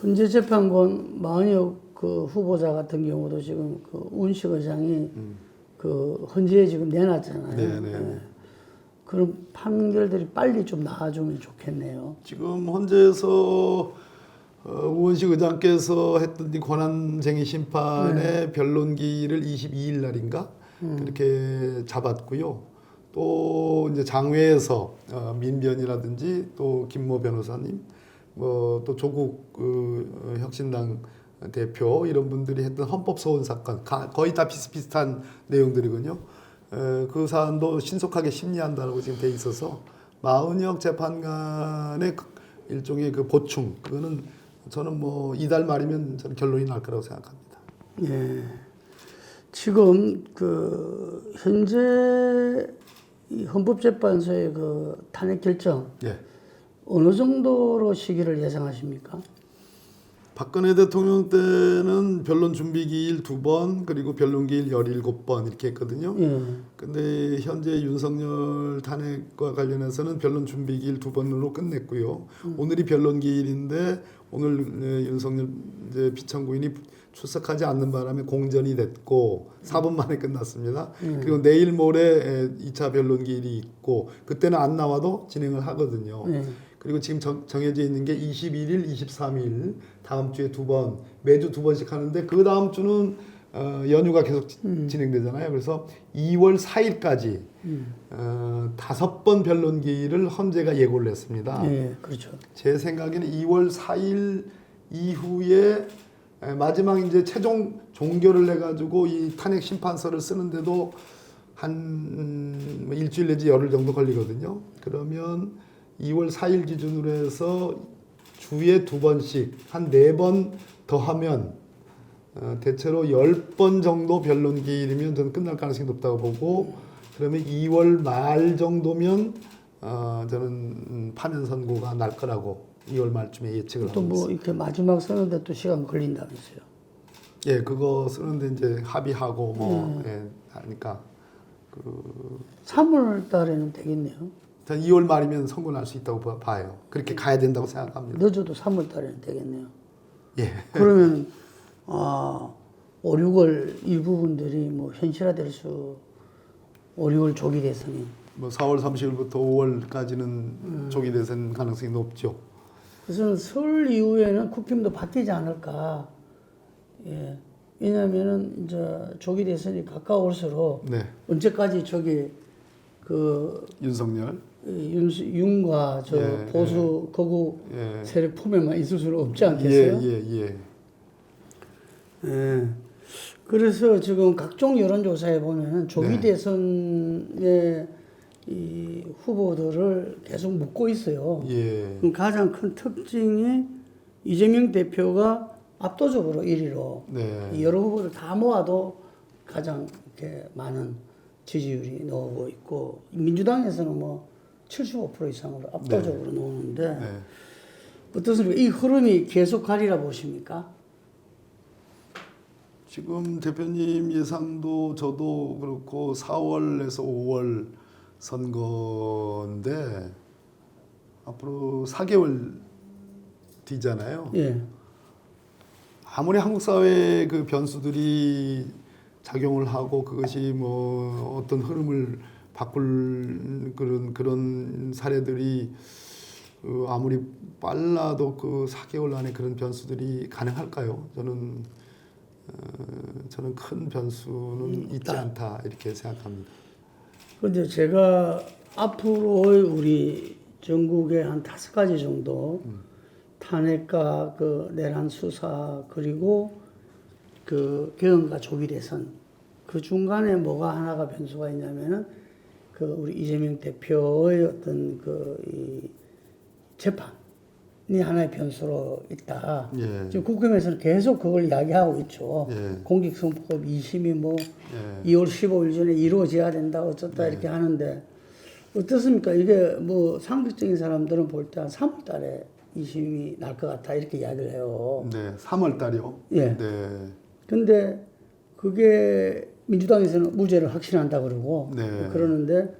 헌재 재판관 마은혁 그 후보자 같은 경우도 지금 그 우은식 의장이 그 헌재에 지금 내놨잖아요. 네네. 예. 그런 판결들이 빨리 좀 나와주면 좋겠네요. 지금 헌재에서 우원식 의장께서 했던 이 권한쟁의 심판의 변론기를 22일 날인가 그렇게 잡았고요. 또 이제 장외에서 민변이라든지 또 김모 변호사님, 뭐 또 조국 혁신당 대표 이런 분들이 했던 헌법 소원 사건 거의 다 비슷비슷한 내용들이군요. 그 사안도 신속하게 심리한다고 지금 돼 있어서 마은혁 재판관의 일종의 그 보충 그거는 저는 뭐 이달 말이면 저는 결론이 날 거라고 생각합니다. 예. 지금 그 현재 이 헌법재판소의 그 탄핵 결정 예. 어느 정도로 시기를 예상하십니까? 박근혜 대통령 때는 변론 준비 기일 2번 그리고 변론 기일 17번 이렇게 했거든요. 예. 근데 현재 윤석열 탄핵과 관련해서는 변론 준비 기일 2번으로 끝냈고요. 오늘이 변론 기일인데 오늘 윤석열 이제 피청구인이 출석하지 않는 바람에 공전이 됐고 4분 만에 끝났습니다. 그리고 내일 모레 2차 변론 기일이 있고 그때는 안 나와도 진행을 하거든요. 그리고 지금 정해져 있는 게 21일, 23일 다음 주에 2번 매주 2번씩 하는데 그 다음 주는 연휴가 계속 진행되잖아요. 그래서 2월 4일까지 5번 변론 기일을 헌재가 예고를 했습니다. 예, 그렇죠. 제 생각에는 2월 4일 이후에 마지막 이제 최종 종결을 해가지고 이 탄핵 심판서를 쓰는데도 한 일주일 내지 열흘 정도 걸리거든요. 그러면 2월 4일 기준으로 해서 주에 2번씩 한 4번 더 하면 대체로 10번 정도 변론 기일이면 저는 끝날 가능성이 높다고 보고 그러면 2월 말 정도면 저는 파면 선고가 날 거라고 2월 말쯤에 예측을 하고 또 뭐 있습니다. 이렇게 마지막 쓰는데 또 시간 걸린다면서요. 예, 그거 쓰는데 이제 합의하고 뭐 예, 하니까 3월 달에는 되겠네요. 저는 2월 말이면 선고 날 수 있다고 봐요. 그렇게 가야 된다고 생각합니다. 늦어도 3월 달에는 되겠네요. 예. 그러면 5, 6월 일부분들이 뭐 현실화될 수 5, 6월 조기 대선이 뭐 4월 30일부터 5월까지는 조기 대선 가능성이 높죠. 그래서 설 이후에는 국힘도 바뀌지 않을까. 예. 왜냐하면은 이제 조기 대선이 가까울수록 네. 언제까지 저기 그 윤석열. 윤과 저 예, 보수 거구 예. 세력 품에만 있을 수는 없지 않겠어요? 예. 예. 그래서 지금 각종 여론조사에 보면 조기 네. 대선의 이 후보들을 계속 묶고 있어요. 예. 그럼 가장 큰 특징이 이재명 대표가 압도적으로 1위로 네. 여러 후보들 다 모아도 가장 이렇게 많은 지지율이 나오고 있고 민주당에서는 뭐 75% 이상으로 압도적으로 나오는데 네. 어떻습니까? 이 흐름이 계속 가리라 보십니까? 지금 대표님 예상도 저도 그렇고 4월에서 5월 선거인데 앞으로 4개월 뒤잖아요. 예. 아무리 한국 사회의 그 변수들이 작용을 하고 그것이 뭐 어떤 흐름을 바꿀 그런 사례들이 아무리 빨라도 그 4개월 안에 그런 변수들이 가능할까요? 저는 큰 변수는 있지 않다 이렇게 생각합니다. 근데 제가 앞으로의 우리 전국에 한 5가지 정도 탄핵과 그 내란 수사 그리고 그 개헌과 조기 대선 그 중간에 뭐가 하나가 변수가 있냐면은 그 우리 이재명 대표의 어떤 이 재판이 하나의 변수로 있다. 예. 지금 국힘에서는 계속 그걸 이야기하고 있죠. 예. 공직선거법 2심이 뭐 예. 2월 15일 전에 이루어져야 된다 어쩌다 이렇게 하는데 어떻습니까? 이게 뭐 상식적인 사람들은 볼 때 한 3월 달에 2심이 날 것 같아 이렇게 이야기를 해요. 네, 3월 달이요. 예. 네. 근데 그게 민주당에서는 무죄를 확신한다 그러고 네. 그러는데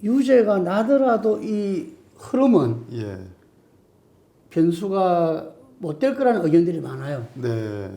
유죄가 나더라도 이 흐름은 예. 변수가 못 될 거라는 의견들이 많아요. 네.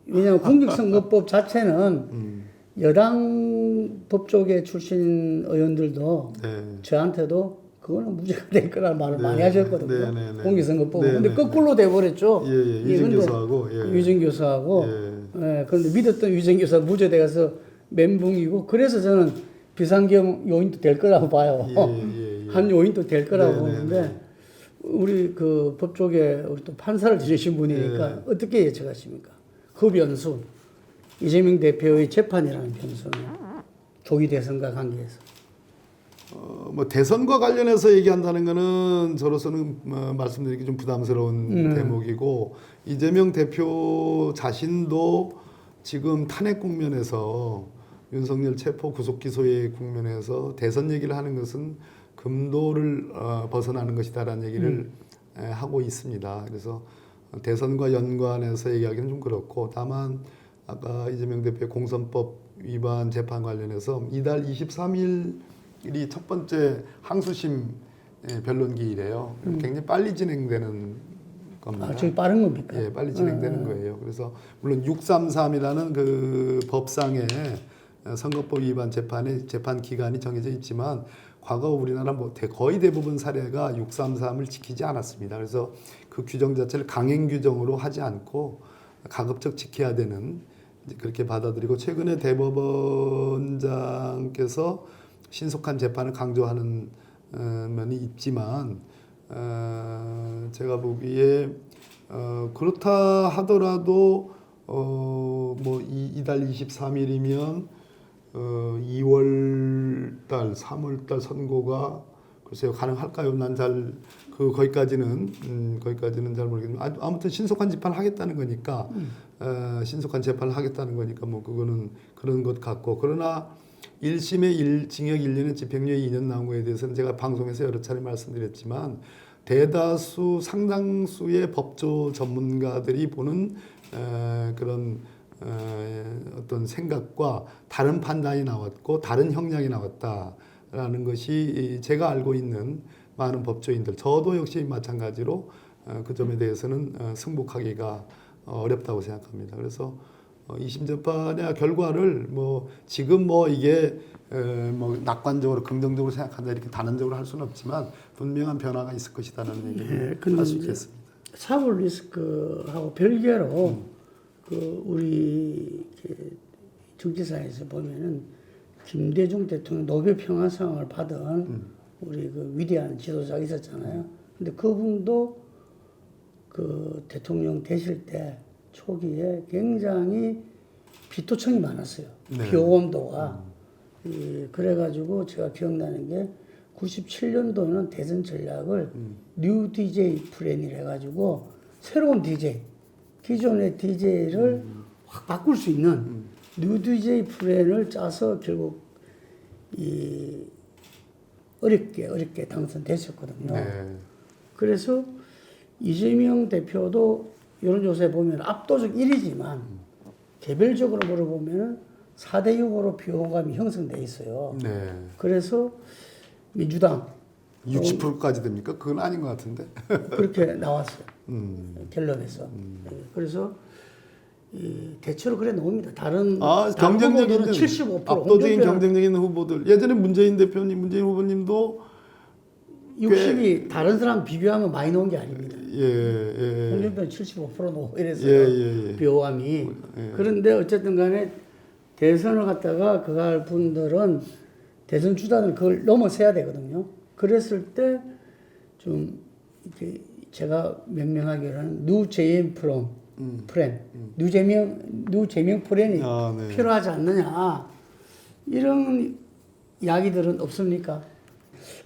왜냐하면 공직선거법 자체는 여당 법조계 출신 의원들도 네. 저한테도 그거는 무죄가 될 거라는 말을 네. 많이 하셨거든요. 네, 네, 네. 공직선거법. 네, 근데 네, 거꾸로 돼버렸죠. 예, 예. 유진 근데 교수하고. 예. 유진 교수하고. 예. 그런데 믿었던 유진 교수가 무죄돼서 멘붕이고, 그래서 저는 비상경 요인도 될 거라고 봐요. 예. 한 요인도 될 거라고 네, 네, 보는데, 네. 우리 그 법조계 우리 또 판사를 지내신 분이니까 네. 어떻게 예측하십니까? 그 변수, 이재명 대표의 재판이라는 변수는 조기 대선과 관계해서. 뭐 대선과 관련해서 얘기한다는 거는 저로서는 말씀드리기 좀 부담스러운 대목이고, 이재명 대표 자신도 지금 탄핵 국면에서 윤석열 체포 구속 기소의 국면에서 대선 얘기를 하는 것은 금도를 벗어나는 것이다라는 얘기를 하고 있습니다. 그래서 대선과 연관해서 얘기하기는 좀 그렇고, 다만 아까 이재명 대표의 공선법 위반 재판 관련해서 이달 23일이 첫 번째 항소심 변론 기일이에요. 굉장히 빨리 진행되는 겁니다. 저기 빠른 겁니까? 예, 빨리 진행되는 거예요. 그래서 물론 633이라는 그 법상에 선거법 위반 재판의 재판 기간이 정해져 있지만, 과거 우리나라 뭐 거의 대부분 사례가 633을 지키지 않았습니다. 그래서 그 규정 자체를 강행 규정으로 하지 않고 가급적 지켜야 되는, 그렇게 받아들이고, 최근에 대법원장께서 신속한 재판을 강조하는 면이 있지만, 제가 보기에 그렇다 하더라도 뭐 이달 23일이면 2월달, 3월달 선고가 글쎄요 가능할까요? 난 잘 거기까지는 잘 모르겠지만, 아무튼 신속한 재판을 하겠다는 거니까 신속한 재판을 하겠다는 거니까 뭐 그거는 그런 것 같고, 그러나 1심에 징역 1년에 집행유예 2년 나온 거에 대해서는 제가 방송에서 여러 차례 말씀드렸지만, 대다수 상당수의 법조 전문가들이 보는 그런 어떤 생각과 다른 판단이 나왔고 다른 형량이 나왔다라는 것이 제가 알고 있는 많은 법조인들, 저도 역시 마찬가지로 그 점에 대해서는 승복하기가 어렵다고 생각합니다. 그래서 2심 재판의 결과를 뭐 지금 뭐 이게 뭐 낙관적으로 긍정적으로 생각한다 이렇게 단언적으로 할 수는 없지만, 분명한 변화가 있을 것이다라는 얘기를 할 수 있겠습니다. 사고 리스크하고 별개로 그 우리 정치사에서 보면은 김대중 대통령 노벨 평화상을 받은 우리 그 위대한 지도자가 있었잖아요. 근데 그분도 그 대통령 되실 때 초기에 굉장히 비토청이 많았어요. 네. 비오감도가. 그래가지고 제가 기억나는 게 97년도에는 대선 전략을 뉴 DJ 플랜이라 해가지고 새로운 DJ, 기존의 DJ를 확 바꿀 수 있는 뉴 DJ 플랜을 짜서 결국 어렵게 당선됐었거든요. 네. 그래서 이재명 대표도 여론조사에 보면 압도적 1위지만 개별적으로 물어보면 4대 6으로 비호감이 형성돼 있어요. 네. 그래서 민주당 60%까지 됩니까? 그건 아닌 것 같은데. 그렇게 나왔어요. 갤럽에서. 그래서 대체로 그래 나옵니다. 다른 경쟁적인 75%, 압도적인 경쟁적인 후보들. 예전에 문재인 후보님도 60이 다른 사람 비교하면 많이 나온 게 아닙니다. 예. 홍준표는 75% 나오고 이랬어요. 비호감이. 그런데 어쨌든 간에 대선을 갖다가 그거 할 분들은 대선 주자는 그걸 넘어서야 되거든요. 그랬을 때 좀 이렇게 제가 명명하기로는 뉴 제이엠 프렌, 뉴 제명 프렌이 네. 필요하지 않느냐, 이런 이야기들은 없습니까?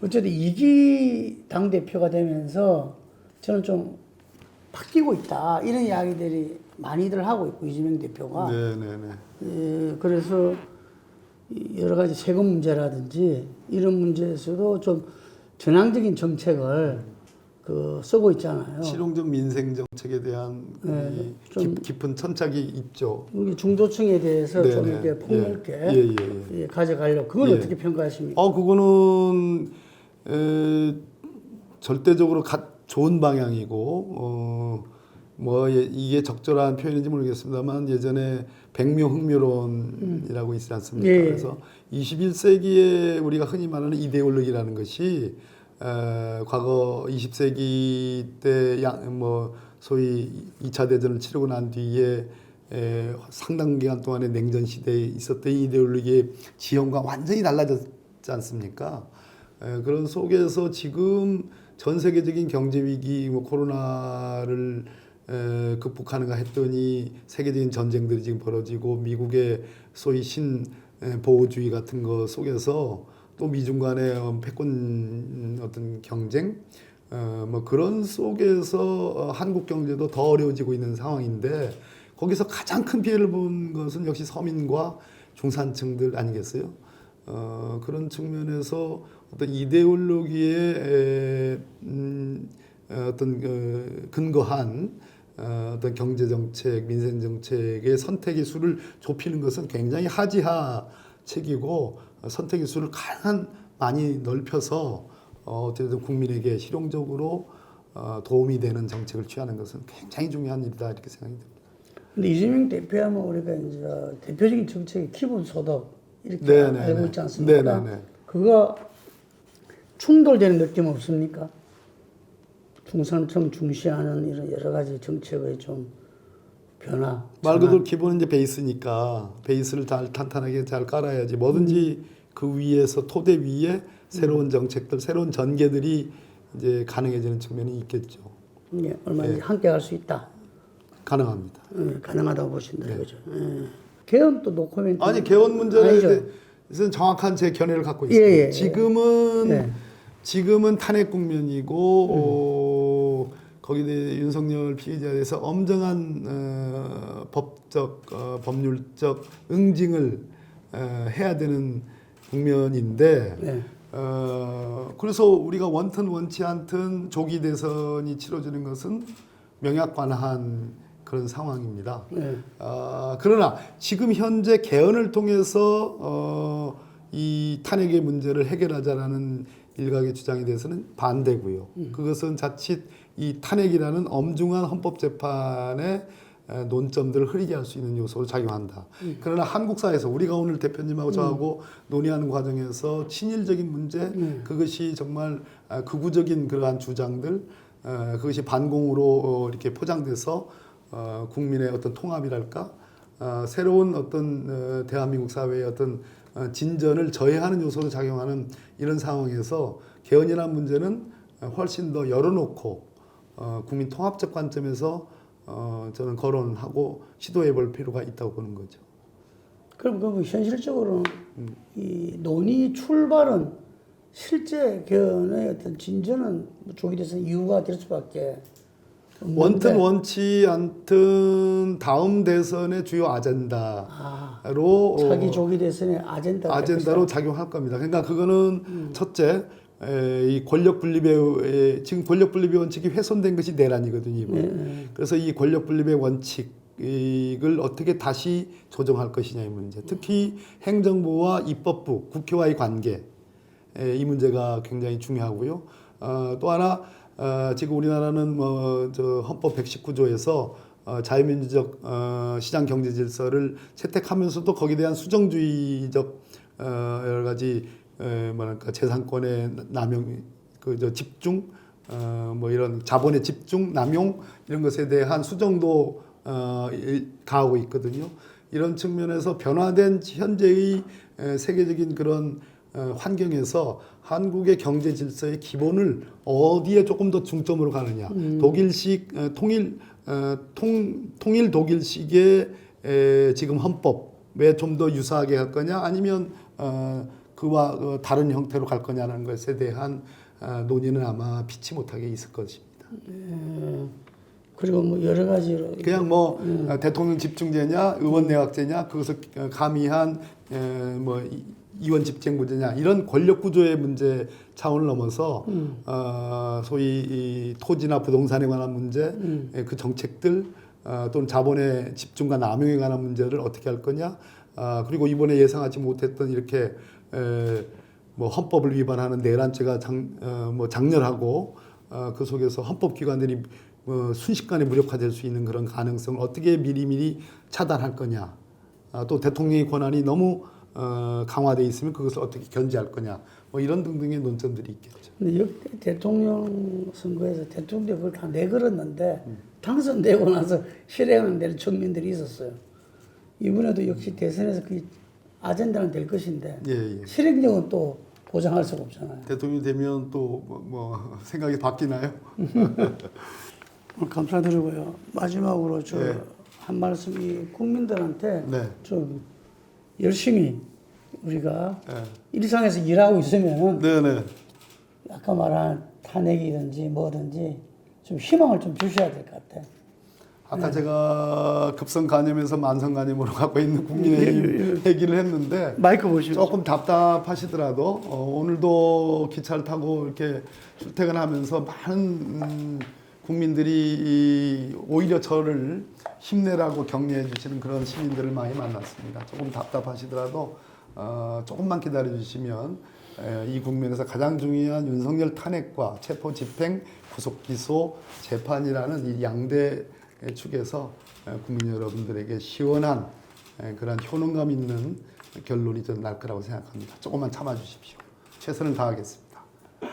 어쨌든 2기 당대표가 되면서 저는 좀 바뀌고 있다, 이런 이야기들이 많이들 하고 있고, 이재명 대표가. 그래서 여러 가지 세금 문제라든지 이런 문제에서도 좀 전향적인 정책을 쓰고 있잖아요. 실용적 민생 정책에 대한 깊은 천착이 있죠. 중도층에 대해서 좀 이렇게 폭넓게 가져가려고. 그건 어떻게 평가하십니까? 그거는 절대적으로 좋은 방향이고 뭐 이게 적절한 표현인지 모르겠습니다만 예전에 백묘흑묘론이라고 있지 않습니까? 예. 그래서 21세기에 우리가 흔히 말하는 이데올로기라는 것이 과거 20세기 때 뭐 소위 2차 대전을 치르고 난 뒤에 상당 기간 동안의 냉전 시대에 있었던 이데올로기의 지형과 완전히 달라졌지 않습니까? 그런 속에서 지금 전 세계적인 경제 위기, 뭐 코로나를 극복하는가 했더니 세계적인 전쟁들이 지금 벌어지고 미국의 소위 신보호주의 같은 거 속에서 또 미중 간의 패권 어떤 경쟁, 뭐 그런 속에서 한국 경제도 더 어려워지고 있는 상황인데 거기서 가장 큰 피해를 본 것은 역시 서민과 중산층들 아니겠어요? 그런 측면에서 어떤 이데올로기에 어떤 근거한 어떤 경제 정책, 민생 정책의 선택의 수를 좁히는 것은 굉장히 하지하 책이고 선택의 수를 가능한 많이 넓혀서 어쨌든 국민에게 실용적으로 도움이 되는 정책을 취하는 것은 굉장히 중요한 일이다 이렇게 생각이 듭니다. 근데 이재명 대표하면 우리가 이제 대표적인 정책이 기본소득 이렇게 네네네. 알고 있지 않습니까? 네네네. 그거 충돌되는 느낌 없습니까? 중산층 중시하는 이런 여러 가지 정책의 좀 변화. 말 그대로 기본은 이제 베이스니까 베이스를 잘 탄탄하게 잘 깔아야지 뭐든지 그 위에서 토대 위에 새로운 정책들, 새로운 전개들이 이제 가능해지는 측면이 있겠죠. 예, 얼마든지 함께 할 수 있다. 가능합니다. 가능하다고 보신다 이거죠. 개헌 또 노코멘트. 아니 개헌 문제에 아니죠. 대해서는 정확한 제 견해를 갖고 있습니다. 예. 지금은 탄핵 국면이고 거기에 윤석열 피의자에 대해서 엄정한 법적 법률적 응징을 해야 되는 국면인데 그래서 우리가 원튼 원치 않든 조기 대선이 치러지는 것은 명약관한 그런 상황입니다. 그러나 지금 현재 개헌을 통해서 이 탄핵의 문제를 해결하자라는 일각의 주장에 대해서는 반대고요. 그것은 자칫 이 탄핵이라는 엄중한 헌법재판의 논점들을 흐리게 할 수 있는 요소로 작용한다. 그러나 한국 사회에서 우리가 오늘 대표님하고 저하고 논의하는 과정에서 친일적인 문제, 그것이 정말 극우적인 그러한 주장들, 그것이 반공으로 이렇게 포장돼서 국민의 어떤 통합이랄까, 새로운 어떤 대한민국 사회의 어떤 진전을 저해하는 요소로 작용하는 이런 상황에서 개헌이라는 문제는 훨씬 더 열어놓고 국민 통합적 관점에서 저는 거론하고 시도해 볼 필요가 있다고 보는 거죠. 그럼 그 현실적으로는 이 논의 출발은 실제 개헌의 어떤 진전은 조기 대선 이유가 될 수밖에 없는데. 원튼 원치 않든 다음 대선의 주요 아젠다로 차기 조기 대선의 아젠다로 작용할 겁니다. 그러니까 그거는 첫째 이 권력 분립의 지금 권력 분립의 원칙이 훼손된 것이 내란이거든요. 그래서 이 권력 분립의 원칙을 어떻게 다시 조정할 것이냐의 문제. 특히 행정부와 입법부, 국회와의 관계 이 문제가 굉장히 중요하고요. 또 하나 지금 우리나라는 저 헌법 119조에서 자유민주적 시장 경제 질서를 채택하면서도 거기에 대한 수정주의적 여러 가지 뭐랄까 재산권의 남용, 그저 집중, 뭐 이런 자본의 집중, 남용 이런 것에 대한 수정도 가하고 있거든요. 이런 측면에서 변화된 현재의 세계적인 그런 환경에서 한국의 경제 질서의 기본을 어디에 조금 더 중점으로 가느냐. 독일식 통일 독일식의 지금 헌법에 좀 더 유사하게 할 거냐, 아니면 그와 다른 형태로 갈 거냐는 것에 대한 논의는 아마 피치 못하게 있을 것입니다. 그리고 뭐 여러 가지로 그냥 뭐 대통령 집중제냐, 의원 내각제냐, 그것을 가미한 뭐 이원 집행 문제냐, 이런 권력 구조의 문제 차원을 넘어서 소위 이 토지나 부동산에 관한 문제, 그 정책들, 또는 자본의 집중과 남용에 관한 문제를 어떻게 할 거냐, 그리고 이번에 예상하지 못했던 이렇게 뭐 헌법을 위반하는 내란죄가 장렬하고 그 속에서 헌법기관들이 순식간에 무력화될 수 있는 그런 가능성을 어떻게 미리미리 차단할 거냐. 또 대통령의 권한이 너무 강화돼 있으면 그것을 어떻게 견제할 거냐. 뭐 이런 등등의 논점들이 있겠죠. 근데 역대 대통령 선거에서 대통령 그걸 다 내걸었는데 당선되고 나서 실행을 낼 국민들이 있었어요. 이번에도 역시 대선에서 그 아젠다는 될 것인데 예. 실행력은 또 보장할 수가 없잖아요. 대통령이 되면 또 생각이 바뀌나요? 감사드리고요. 마지막으로 한 말씀이 국민들한테 네. 좀 열심히 우리가 네. 일상에서 일하고 있으면은 네네. 아까 말한 탄핵이든지 뭐든지 좀 희망을 좀 주셔야 될 것 같아. 아까 제가 급성 간염에서 만성 간염으로 갖고 있는 국민의힘 얘기를 했는데 마이크 보시고 조금 답답하시더라도 오늘도 기차를 타고 이렇게 출퇴근하면서 많은 국민들이 오히려 저를 힘내라고 격려해 주시는 그런 시민들을 많이 만났습니다. 조금 답답하시더라도 조금만 기다려 주시면 이 국면에서 가장 중요한 윤석열 탄핵과 체포 집행, 구속 기소, 재판이라는 이 양대 축에서 국민 여러분들에게 시원한 그런 효능감 있는 결론이 좀 날 거라고 생각합니다. 조금만 참아 주십시오. 최선을 다하겠습니다.